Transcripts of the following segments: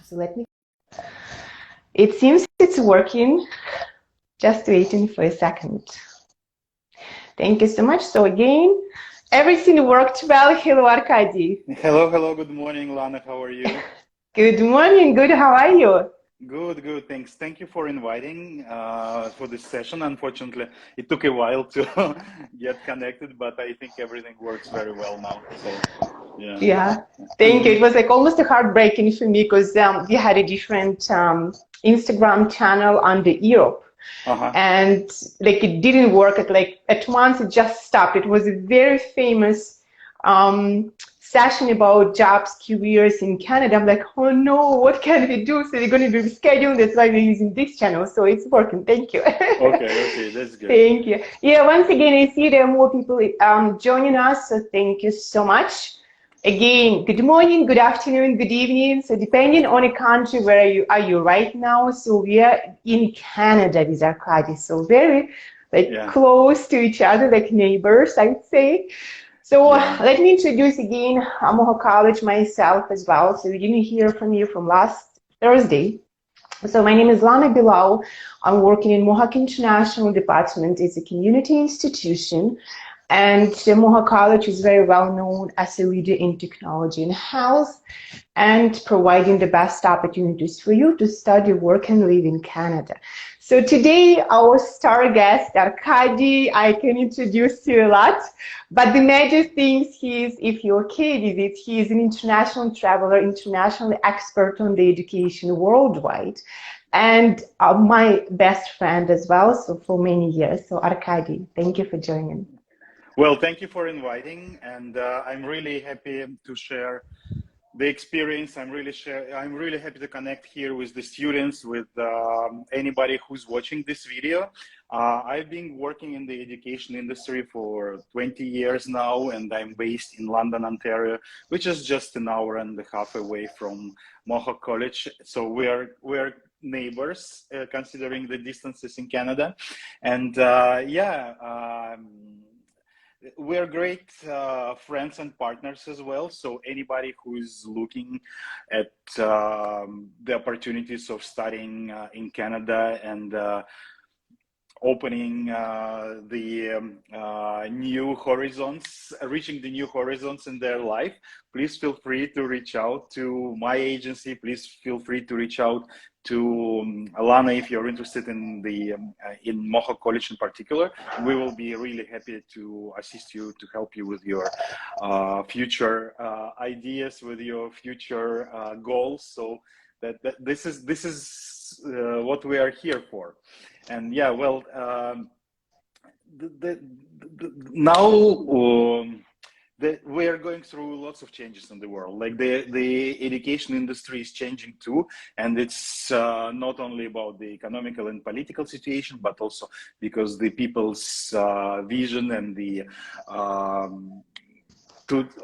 So let me. It seems it's working. Just waiting for a second. Thank you so much. So again, everything worked well. Hello, Arkady. Hello, good morning, Lana. How are you? Good morning. Good. How are you? Good, thanks. Thank you for inviting for this session. Unfortunately, it took a while to get connected, but I think everything works very well now. So, yeah. Yeah. Thank you. It was like almost a heartbreaking for me because we had a different Instagram channel under Europe. And like it didn't work at once. It just stopped. It was a very famous session about jobs, careers in Canada. I'm like, oh no, what can we do? So we're going to do reschedule. That's why we're using this channel. So it's working. Thank you. Okay, that's good. Thank you. Yeah, once again, I see there are more people joining us. So thank you so much. Again, good morning, good afternoon, good evening. So depending on a country where are you right now. So we are in Canada with Arkady. So very close to each other, like neighbors, I would say. So let me introduce again Mohawk College, myself as well. So we didn't hear from you from last Thursday. So my name is Lana Bilal. I'm working in Mohawk International Department. It's a community institution. And Mohawk College is very well known as a leader in technology and health and providing the best opportunities for you to study, work, and live in Canada. So today, our star guest, Arkady, I can introduce you a lot, but the major things if you're okay with it, he is an international traveler, international expert on the education worldwide, and my best friend as well, so for many years. So Arkady, thank you for joining. Well, thank you for inviting, and I'm really happy to share the experience. I'm really happy to connect here with the students, with anybody who's watching this video. I've been working in the education industry for 20 years now, and I'm based in London, Ontario, which is just an hour and a half away from Mohawk College. So we're neighbors, considering the distances in Canada, and we're great friends and partners as well. So anybody who is looking at the opportunities of studying in Canada and opening the new horizons, reaching the new horizons in their life, please feel free to reach out to my agency. Please feel free to reach out to Alana if you're interested in the in Mohawk College in particular. We will be really happy to assist you, to help you with your future ideas, with your future goals. So that this is what we are here for. And yeah, well, now we are going through lots of changes in the world. Like the education industry is changing too, and it's not only about the economical and political situation, but also because the people's vision and the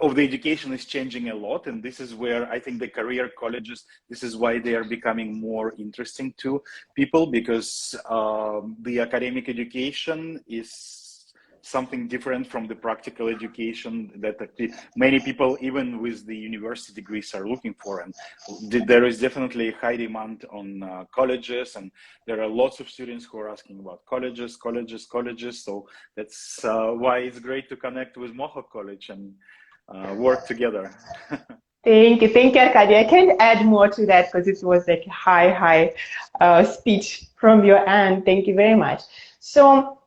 of the education is changing a lot, and this is where I think the career colleges, this is why they are becoming more interesting to people, because the academic education is something different from the practical education that many people, even with the university degrees, are looking for. And there is definitely a high demand on colleges, and there are lots of students who are asking about colleges. So that's why it's great to connect with Mohawk College and work together. Thank you, Arkady. I can't add more to that because it was like a high speech from your end. Thank you very much. So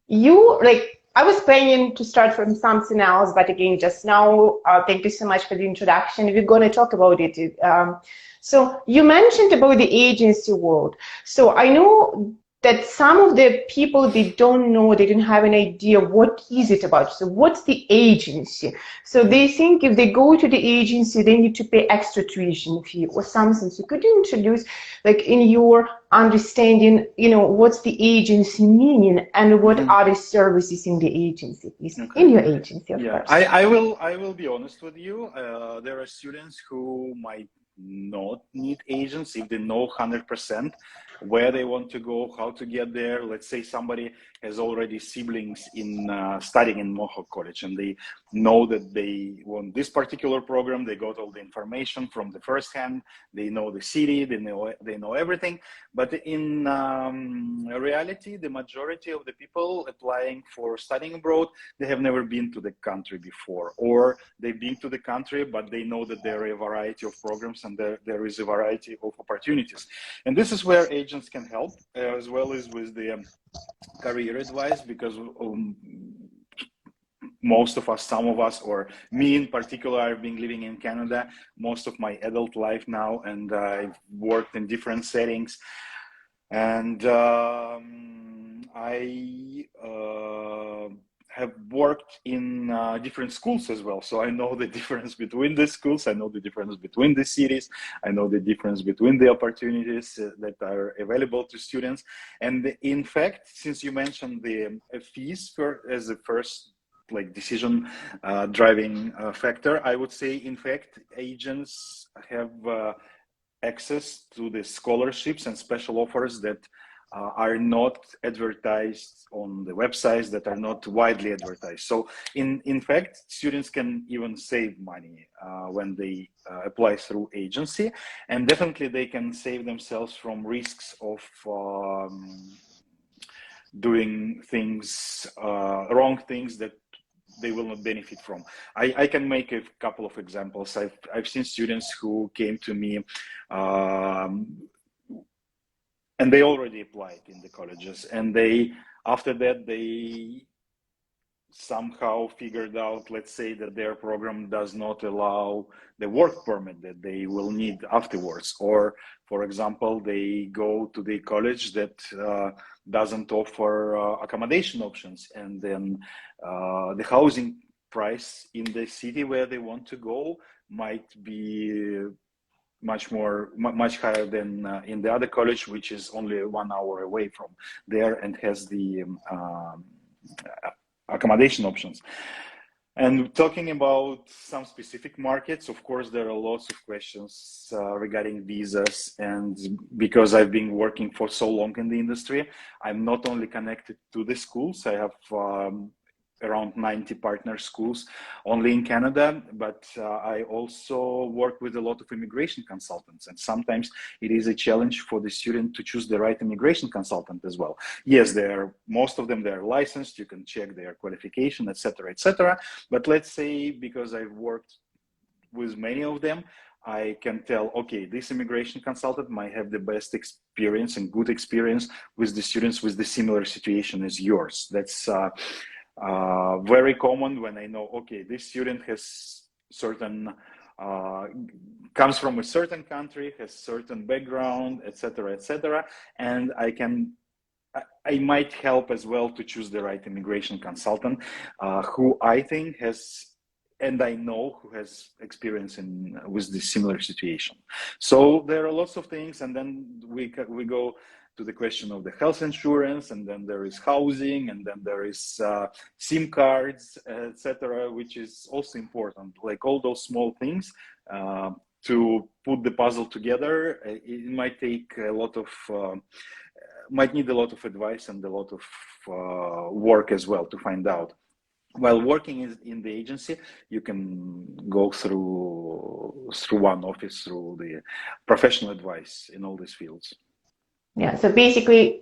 I was planning to start from something else, but again, just now, thank you so much for the introduction. We're going to talk about it. So you mentioned about the agency world. So I know that some of the people, they don't know, they don't have an idea what is it about. So what's the agency? So they think if they go to the agency, they need to pay extra tuition fee or something. So could you introduce, like in your understanding, what's the agency meaning and what are the services in the agency, please? Okay. In your agency, of course. I will be honest with you. There are students who might not need agents if they know 100% where they want to go, how to get there. Let's say somebody has already siblings in studying in Mohawk College, and they know that they want this particular program. They got all the information from the first hand. They know the city. They know everything. But in reality, the majority of the people applying for studying abroad, they have never been to the country before, or they've been to the country, but they know that there are a variety of programs and there is a variety of opportunities. And this is where agents can help, as well as with the career advice, because most of us, some of us, or me in particular, I've been living in Canada most of my adult life now, and I've worked in different settings, and I have worked in different schools as well. So I know the difference between the schools, I know the difference between the cities, I know the difference between the opportunities that are available to students. And in fact, since you mentioned the fees as the first decision driving factor, I would say, in fact, agents have access to the scholarships and special offers that are not advertised on the websites, that are not widely advertised. So in fact, students can even save money when they apply through agency, and definitely they can save themselves from risks of doing things, wrong things that they will not benefit from. I can make a couple of examples. I've seen students who came to me and they already applied in the colleges, and after that they somehow figured out, let's say, that their program does not allow the work permit that they will need afterwards, or for example, they go to the college that doesn't offer accommodation options, and then the housing price in the city where they want to go might be much higher than in the other college, which is only 1 hour away from there and has the accommodation options. And talking about some specific markets, of course, there are lots of questions regarding visas. And because I've been working for so long in the industry, I'm not only connected to the schools. I have around 90 partner schools only in Canada, but I also work with a lot of immigration consultants, and sometimes it is a challenge for the student to choose the right immigration consultant as well. Yes, most of them, they're licensed, you can check their qualification, etc., etc. But let's say, because I've worked with many of them, I can tell, okay, this immigration consultant might have the best experience and good experience with the students with the similar situation as yours. That's very common when I know, okay, this student has certain, comes from a certain country, has certain background, etc., etc., and I might help as well to choose the right immigration consultant who I think has, and I know who has experience with this similar situation. So there are lots of things, and then we go to the question of the health insurance, and then there is housing, and then there is SIM cards, etc., which is also important. Like all those small things to put the puzzle together, it might take a lot of, might need a lot of advice and a lot of work as well to find out. While working in the agency, you can go through one office, through the professional advice in all these fields. Yeah, so basically,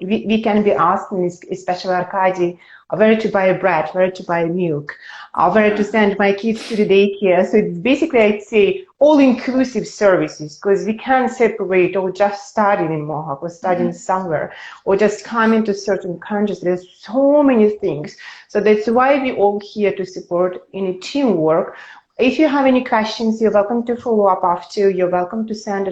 we can be asking, especially Arkady, where to buy bread, where to buy milk, where to send my kids to the daycare. So it's basically, I'd say, all-inclusive services, because we can't separate or just studying in Mohawk or studying somewhere or just coming to certain countries. There's so many things. So that's why we're all here to support in a teamwork. If you have any questions, you're welcome to follow up after. You're welcome to send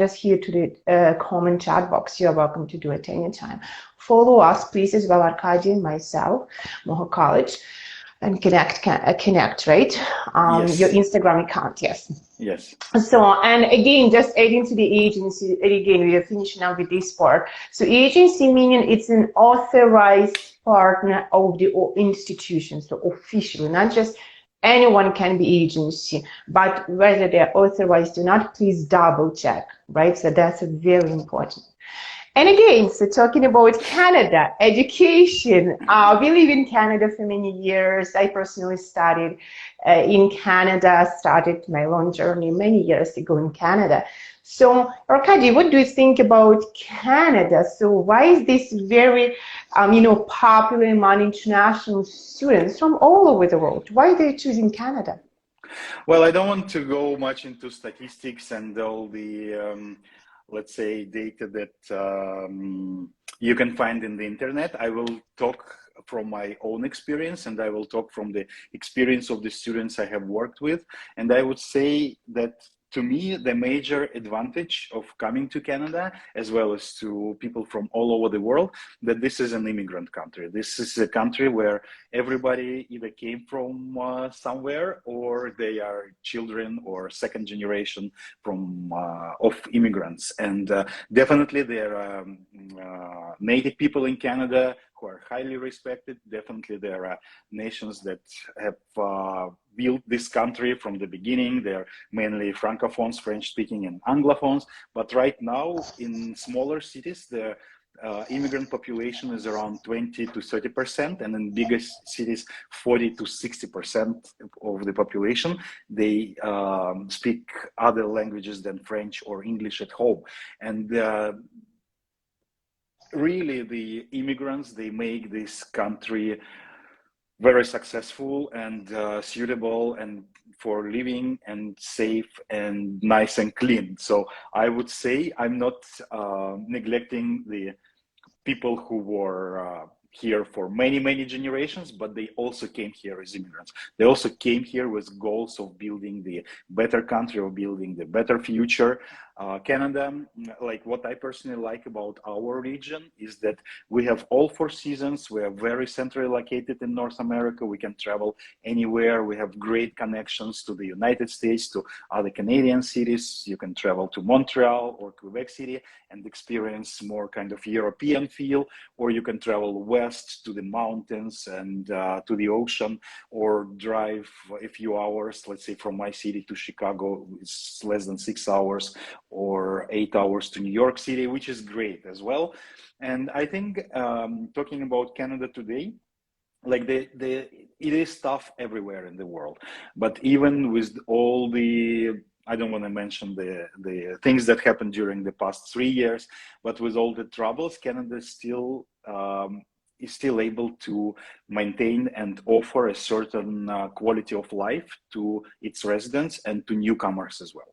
us here to the comment chat box. You're welcome to do it anytime. Follow us, please, as well, Arkady and myself, Mohawk College, and connect, right? Yes. Your Instagram account, yes. Yes. So, and again, just adding to the agency, again, we are finishing up with this part. So agency meaning it's an authorized partner of the institution, so officially, not just anyone can be agency, but whether they're authorized or not, please double check, right? So that's very important. And again, so talking about Canada, education. We live in Canada for many years. I personally studied in Canada, started my long journey many years ago in Canada. So, Arkady, what do you think about Canada? So why is this very, popular among international students from all over the world? Why are they choosing Canada? Well, I don't want to go much into statistics and all the, let's say, data that you can find in the internet. I will talk from my own experience, and I will talk from the experience of the students I have worked with. And I would say that to me, the major advantage of coming to Canada, as well as to people from all over the world, that this is an immigrant country. This is a country where everybody either came from somewhere, or they are children or second generation from of immigrants. And definitely there are native people in Canada who are highly respected. Definitely there are nations that have built this country from the beginning. They're mainly francophones, French speaking, and anglophones. But right now in smaller cities, the immigrant population is around 20 to 30%, and in bigger cities 40 to 60% of the population, they speak other languages than French or English at home. And really the immigrants, they make this country very successful and suitable and for living and safe and nice and clean. So I would say I'm not neglecting the people who were here for many, many generations, but they also came here as immigrants. They also came here with goals of building the better country, of building the better future. Canada, like what I personally like about our region is that we have all 4 seasons. We are very centrally located in North America. We can travel anywhere. We have great connections to the United States, to other Canadian cities. You can travel to Montreal or Quebec City and experience more kind of European feel, or you can travel west to the mountains and to the ocean, or drive a few hours, let's say from my city to Chicago, it's less than 6 hours, or 8 hours to New York City, which is great as well. And I think talking about Canada today, like it is tough everywhere in the world, but even with all the, I don't want to mention the things that happened during the past 3 years, but with all the troubles, Canada still is still able to maintain and offer a certain quality of life to its residents and to newcomers as well.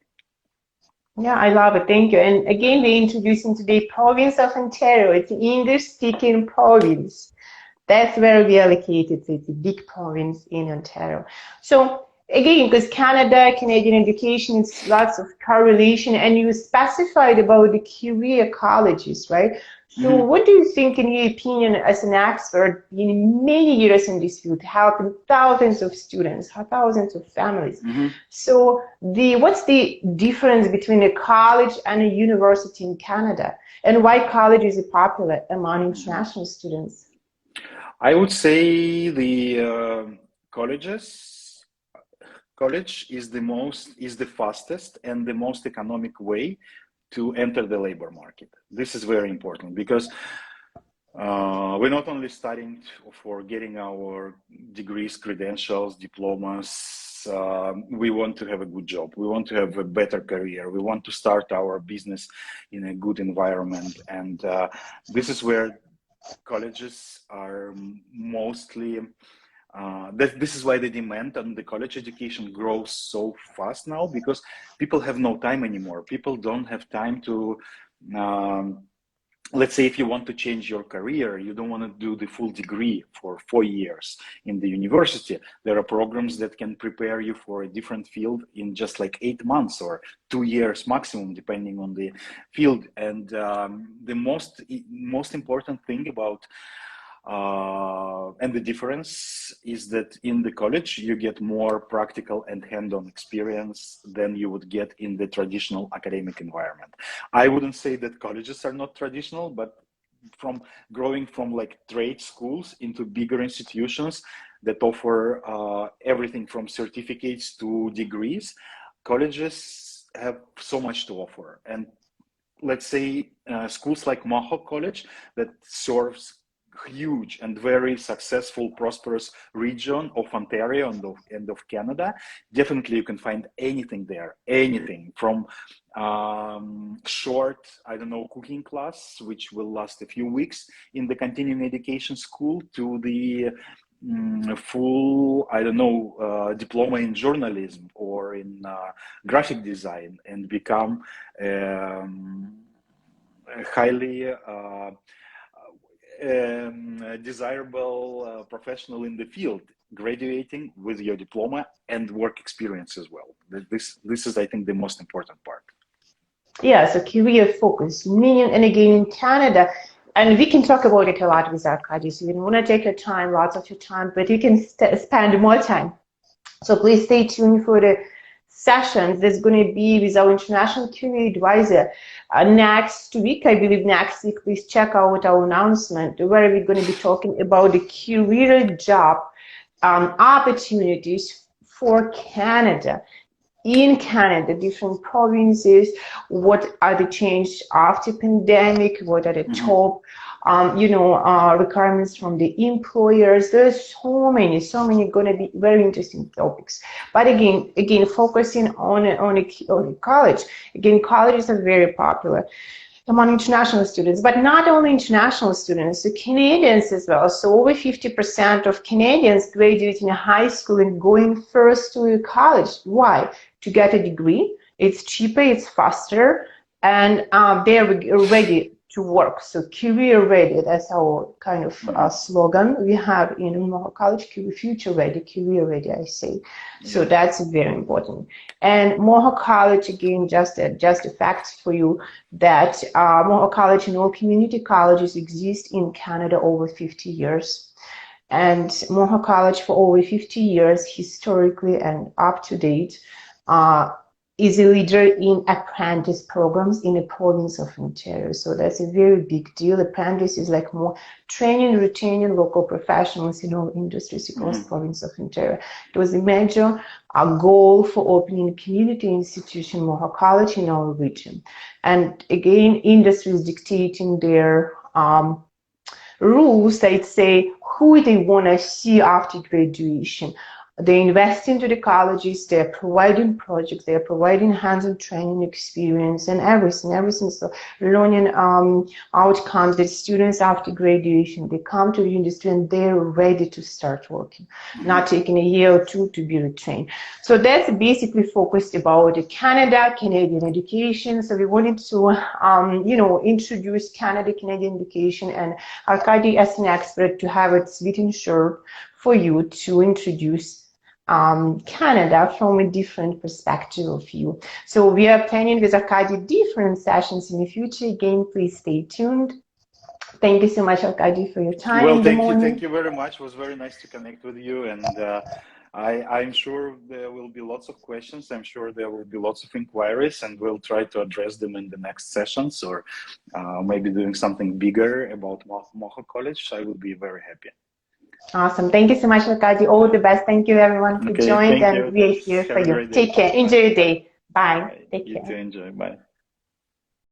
Yeah, I love it. Thank you. And again, we're introducing today province of Ontario. It's an English-speaking province. That's where we are located. So it's a big province in Ontario. So again, because Canada, Canadian education, it's lots of correlation, and you specified about the career colleges, right? So what do you think, in your opinion, as an expert, in many years in this field, helping thousands of students, thousands of families? So what's the difference between a college and a university in Canada, and why colleges are popular among international students? I would say the college is the fastest and the most economic way to enter the labor market. This is very important because we're not only studying for getting our degrees, credentials, diplomas. We want to have a good job. We want to have a better career. We want to start our business in a good environment. And this is where colleges are mostly this is why the demand on the college education grows so fast now, because people have no time anymore. People don't have time to let's say if you want to change your career, you don't want to do the full degree for 4 years in the university. There are programs that can prepare you for a different field in just like 8 months or 2 years maximum, depending on the field. And the most important thing about and the difference is that in the college you get more practical and hand-on experience than you would get in the traditional academic environment. I wouldn't say that colleges are not traditional, but from growing from like trade schools into bigger institutions, that offer everything from certificates to degrees. Colleges have so much to offer. And let's say schools like Mohawk College that serves huge and very successful, prosperous region of Ontario and of Canada. Definitely you can find anything there, anything from short, I don't know, cooking class, which will last a few weeks in the continuing education school, to the full, I don't know, diploma in journalism or in graphic design, and become highly desirable professional in the field, graduating with your diploma and work experience as well. This is, I think, the most important part. Yeah, so career focus, meaning, and again in Canada, and we can talk about it a lot with Arkady, so you don't want to take your time, lots of your time, but you can spend more time. So please stay tuned for the sessions. There's going to be with our international career advisor next week. I believe next week. Please check out our announcement where we're going to be talking about the career job opportunities for Canada. In Canada, different provinces, what are the changes after pandemic, what are the top requirements from the employers. There's so many going to be very interesting topics. But again, focusing on college. Again, colleges are very popular among international students, but not only international students, the Canadians as well. So over 50% of Canadians graduating high school and going first to college. Why? To get a degree. It's cheaper, it's faster, and they're ready to work. So career ready, that's our kind of slogan we have in Mohawk College, future ready, career ready, I say. So that's very important. And Mohawk College, again, just a fact for you that Mohawk College and all community colleges exist in Canada over 50 years. And Mohawk College for over 50 years, historically and up to date, is a leader in apprentice programs in the province of Ontario. So that's a very big deal. Apprentice is like more training, retaining local professionals in all industries across the province of Ontario. It was a major goal for opening a community institution, Mohawk College, in our region. And again, industries dictating their rules that say who they want to see after graduation. They invest into the colleges, they're providing projects, they're providing hands-on training experience and everything. So learning outcomes that students after graduation, they come to the industry and they're ready to start working, not taking a year or two to be retrained. So that's basically focused about Canada, Canadian education. So we wanted to, introduce Canadian education, and Arkady as an expert to have it sweet and short for you to introduce Canada from a different perspective of view. So we are planning with Arkady different sessions in the future. Again, please stay tuned. Thank you so much, Arkady, for your time. Well, thank you very much. It was very nice to connect with you, and I'm sure there will be lots of questions. I'm sure there will be lots of inquiries, and we'll try to address them in the next sessions, or maybe doing something bigger about Mohawk College. I will be very happy. Awesome. Thank you so much, Arkady. All the best. Thank you, everyone, who joined, and we are here for you. Take care. Enjoy your day. Bye. Take care. You too. Enjoy. Bye.